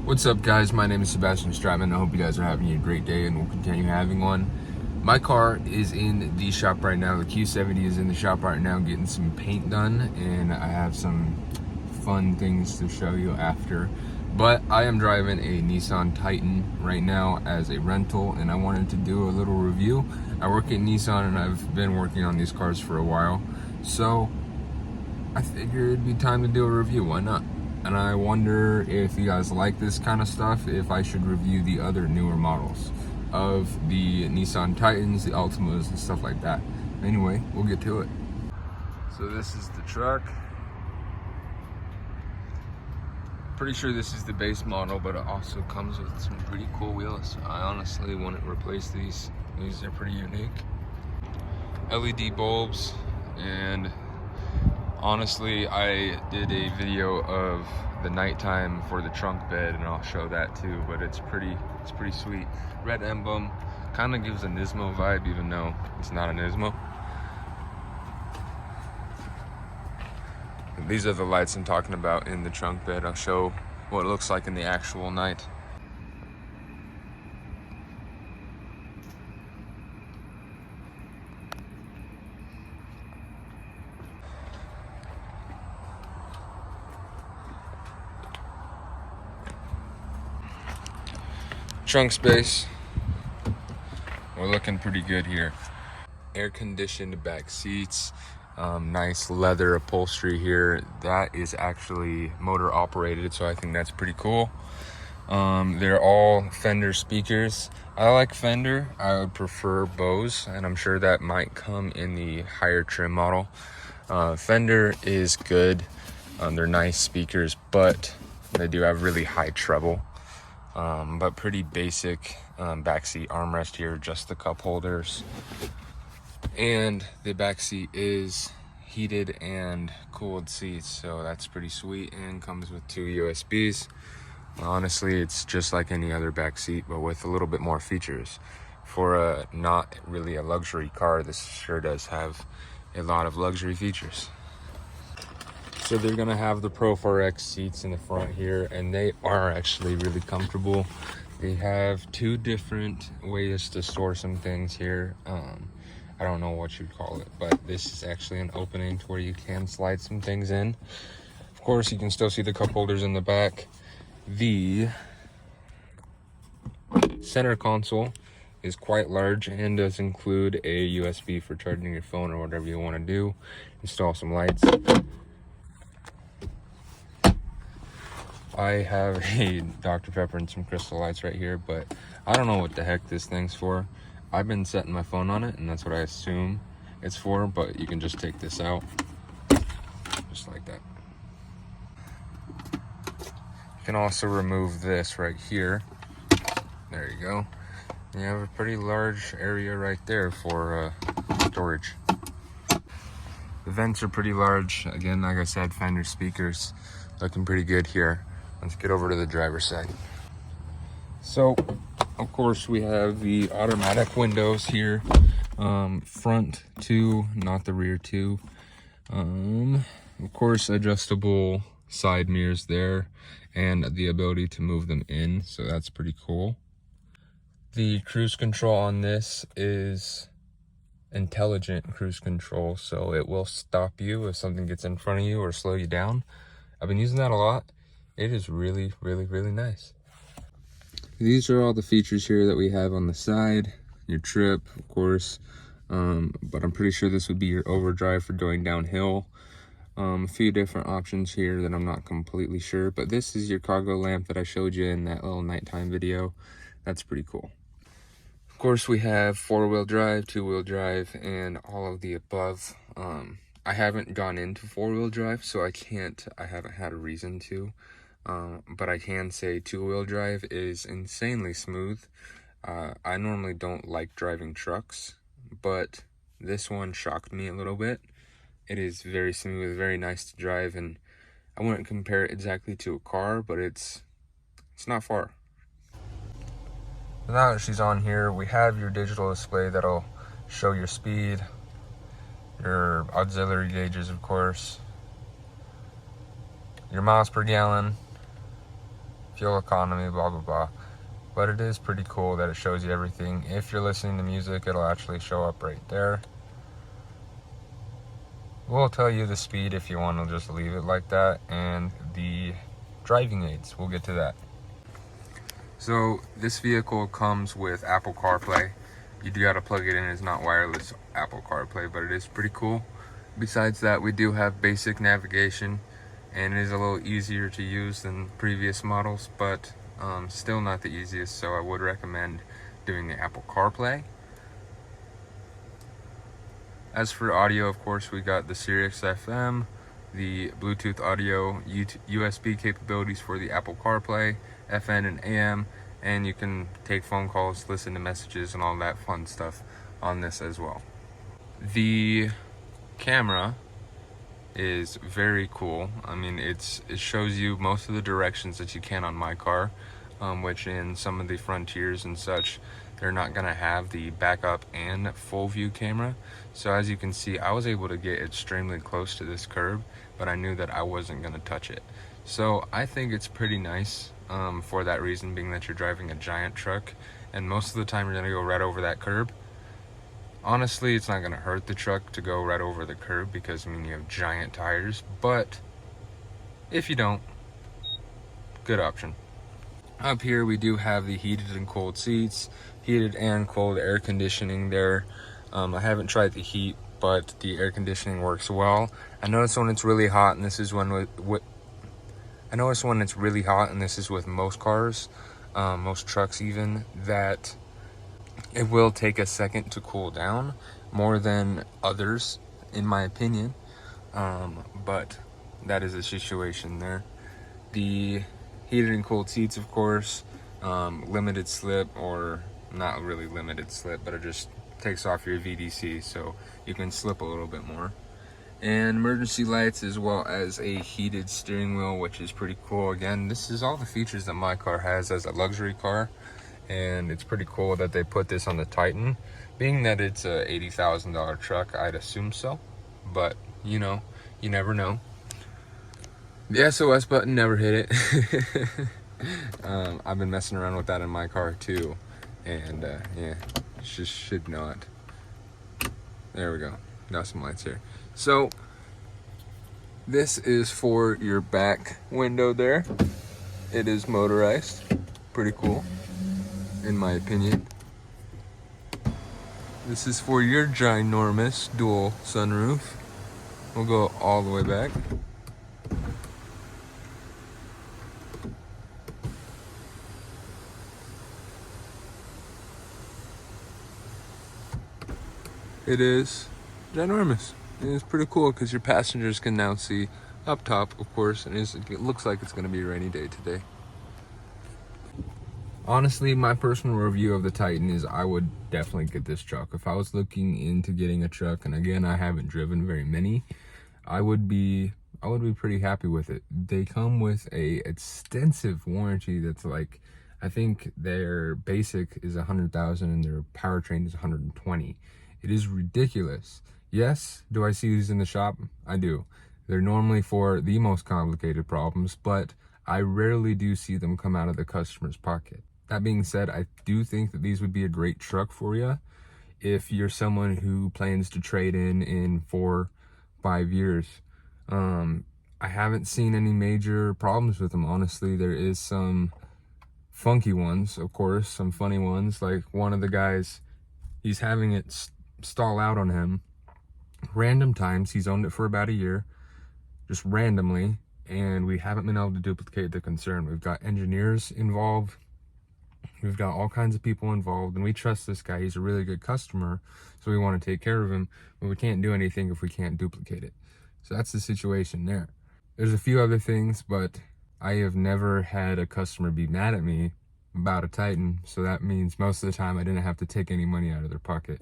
What's up, guys? My name is Sebastian Stratman. I hope you guys are having a great day and will continue having one. My car is in the shop right now. The Q70 is in the shop right now getting some paint done, and I have some fun things to show you after. But I am driving a Nissan Titan right now as a rental, and I wanted to do a little review. I work at Nissan and I've been working on these cars for a while, so I figured it'd be time to do a review. Why not? And I wonder if you guys like this kind of stuff, if I should review the other newer models of the Nissan Titans, the Altimas, and stuff like that. Anyway, we'll get to it. So this is the truck. Pretty sure this is the base model, but it also comes with some pretty cool wheels. I honestly wouldn't replace these. These are pretty unique. LED bulbs, and honestly, I did a video of the nighttime for the trunk bed, and I'll show that too, but it's pretty sweet. Red emblem, kind of gives a Nismo vibe, even though it's not a Nismo. These are the lights I'm talking about in the trunk bed. I'll show what it looks like in the actual night. Trunk space, we're looking pretty good here. Air conditioned back seats, nice leather upholstery here. That is actually motor operated, so I think that's pretty cool. They're all Fender speakers. I like Fender. I would prefer Bose, and I'm sure that might come in the higher trim model. Fender is good. They're nice speakers, but they do have really high treble. But pretty basic backseat armrest here, just the cup holders. And the backseat is heated and cooled seats, so that's pretty sweet, and comes with 2 USBs. Honestly, it's just like any other backseat, but with a little bit more features. For a not really a luxury car, this sure does have a lot of luxury features. So they're gonna have the Pro4X seats in the front here, and they are actually really comfortable. They have 2 different ways to store some things here. I don't know what you'd call it, but this is actually an opening to where you can slide some things in. Of course, you can still see the cup holders in the back. The center console is quite large and does include a USB for charging your phone or whatever you want to do. Install some lights. I have a Dr. Pepper and some crystal lights right here, but I don't know what the heck this thing's for. I've been setting my phone on it, and that's what I assume it's for, but you can just take this out, just like that. You can also remove this right here. There you go. You have a pretty large area right there for storage. The vents are pretty large. Again, like I said, Fender speakers, looking pretty good here. Let's get over to the driver's side. So, of course, we have the automatic windows here. Front 2, not the rear 2. Of course, adjustable side mirrors there, and the ability to move them in, so that's pretty cool. The cruise control on this is intelligent cruise control, so it will stop you if something gets in front of you or slow you down. I've been using that a lot. It is really nice. These are all the features here that we have on the side. Your trip, of course, but I'm pretty sure this would be your overdrive for going downhill. A few different options here that I'm not completely sure, but this is your cargo lamp that I showed you in that little nighttime video. That's pretty cool. Of course, we have 4-wheel drive, 2-wheel drive, and all of the above. I haven't gone into 4-wheel drive, so I haven't had a reason to. But I can say 2-wheel drive is insanely smooth. I normally don't like driving trucks, but this one shocked me a little bit. It is very smooth, very nice to drive, and I wouldn't compare it exactly to a car, but it's not far. Now that she's on here, we have your digital display that'll show your speed, your auxiliary gauges, of course, your miles per gallon, fuel economy, blah blah blah. But it is pretty cool that it shows you everything. If you're listening to music, it'll actually show up right there. We'll tell you the speed if you want to just leave it like that, and the driving aids, we'll get to that. So this vehicle comes with Apple CarPlay. You do got to plug it in. It's not wireless Apple CarPlay, but it is pretty cool. Besides that, we do have basic navigation, and it is a little easier to use than previous models, but still not the easiest, so I would recommend doing the Apple CarPlay. As for audio, of course, we got the Sirius XM, the Bluetooth audio, USB capabilities for the Apple CarPlay, FN and AM, and you can take phone calls, listen to messages, and all that fun stuff on this as well. The camera is very cool. I mean, it shows you most of the directions that you can on my car, which in some of the Frontiers and such, they're not gonna have the backup and full view camera. So as you can see, I was able to get extremely close to this curb, but I knew that I wasn't gonna touch it. So I think it's pretty nice for that reason, being that you're driving a giant truck, and most of the time you're gonna go right over that curb. Honestly, it's not gonna hurt the truck to go right over the curb because, I mean, you have giant tires, but if you don't, good option. Up here we do have the heated and cold seats, heated and cold air conditioning there. I haven't tried the heat, but the air conditioning works well. I notice when it's really hot, and this is when I notice when it's really hot, and this is with most cars, most trucks even, that it will take a second to cool down more than others, in my opinion. But that is a situation there. The heated and cooled seats, of course, limited slip, or not really limited slip, but it just takes off your VDC, so you can slip a little bit more. And emergency lights, as well as a heated steering wheel, which is pretty cool. Again, this is all the features that my car has as a luxury car, and it's pretty cool that they put this on the Titan. Being that it's a $80,000 truck, I'd assume so, but you know, you never know. The SOS button, never hit it. I've been messing around with that in my car too, and yeah, just should not. There we go. Got some lights here. So this is for your back window there. It is motorized. Pretty cool, in my opinion. This is for your ginormous dual sunroof. We'll go all the way back. It is ginormous. It is pretty cool because your passengers can now see up top, of course, and it looks like it's going to be a rainy day today. Honestly, my personal review of the Titan is I would definitely get this truck. If I was looking into getting a truck, and again, I haven't driven very many, I would be pretty happy with it. They come with a extensive warranty that's like, I think their basic is 100,000 and their powertrain is 120. It is ridiculous. Yes, do I see these in the shop? I do. They're normally for the most complicated problems, but I rarely do see them come out of the customer's pocket. That being said, I do think that these would be a great truck for you if you're someone who plans to trade in 4-5 years. I haven't seen any major problems with them, honestly. There is some funky ones, of course, some funny ones. Like one of the guys, he's having it stall out on him random times. He's owned it for about a year, just randomly, and we haven't been able to duplicate the concern. We've got engineers involved, we've got all kinds of people involved, and we trust this guy. He's a really good customer, so we want to take care of him, but we can't do anything if we can't duplicate it. So that's the situation there. There's a few other things, but I have never had a customer be mad at me about a Titan, so that means most of the time I didn't have to take any money out of their pocket.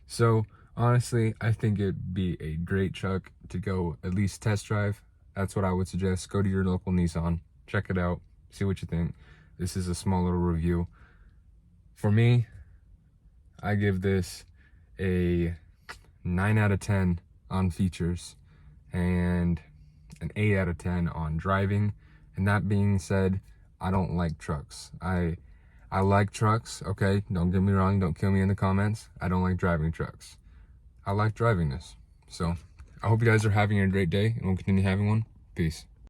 So honestly, I think it'd be a great truck to go at least test drive. That's what I would suggest. Go to your local Nissan, check it out, see what you think. This is a small little review. For me, I give this a 9 out of 10 on features and an 8 out of 10 on driving. And that being said, I don't like trucks. I like trucks, okay? Don't get me wrong, don't kill me in the comments. I don't like driving trucks. I like driving this. So I hope you guys are having a great day and we'll continue having one. Peace.